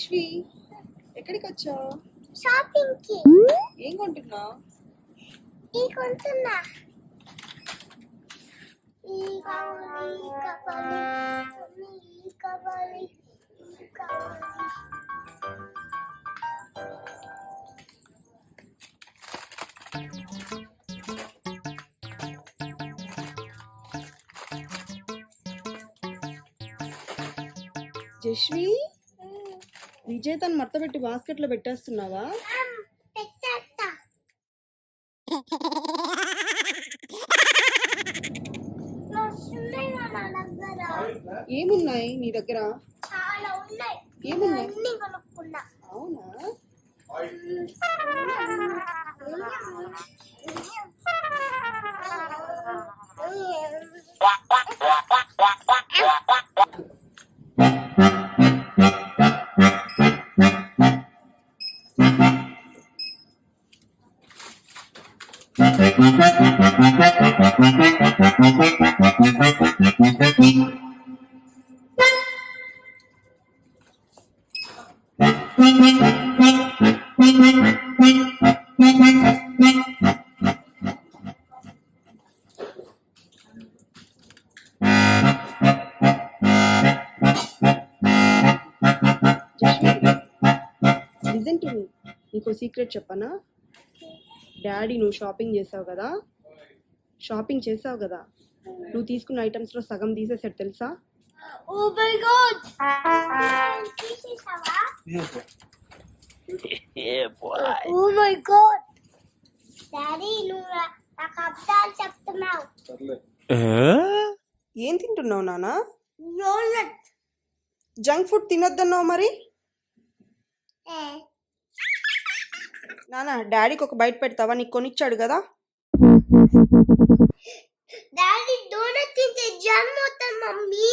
జశ్వి ఎక్కడికి వచ్చావు? షాపింగ్ కి. ఏం కొంటున్నావు? ఈ కొంటున్నా. ఈ కావాలి, ఈ కావాలి, ఈ కావాలి, ఈ కావాలి. జశ్వి విజేతను మడత పెట్టి బాస్కెట్ లో పెట్టేస్తున్నావా? పెట్టేస్తా. ఏమున్నాయి నీ దగ్గర? చాలా ఉన్నాయి. ఏమున్నాయి? అన్ని కొనుక్కున్నా. అవునా? లిజన్ టు మీ, నీకు సీక్రెట్ చెప్పనా? డాడీ నువ్వు షాపింగ్ చేసావు కదా, నువ్వు తీసుకున్న ఐటమ్స్ లో సగం తీసేసాడు తెలుసా? Oh my god! తీసేసావా? Oh my god! Daddy నువ్వు నాకు అబద్ధాలు చెప్తున్నావు. ఏం తింటున్నావు నానా? డోనట్. జంక్ ఫుడ్ తినొద్దన్నావు మరి. నానా డాడీకి ఒక బైట్ పెడతావా? నీకు కొనిచ్చాడు కదా. డాడీ డోనట్ తింటే జ్వరం వస్తుంది మమ్మీ.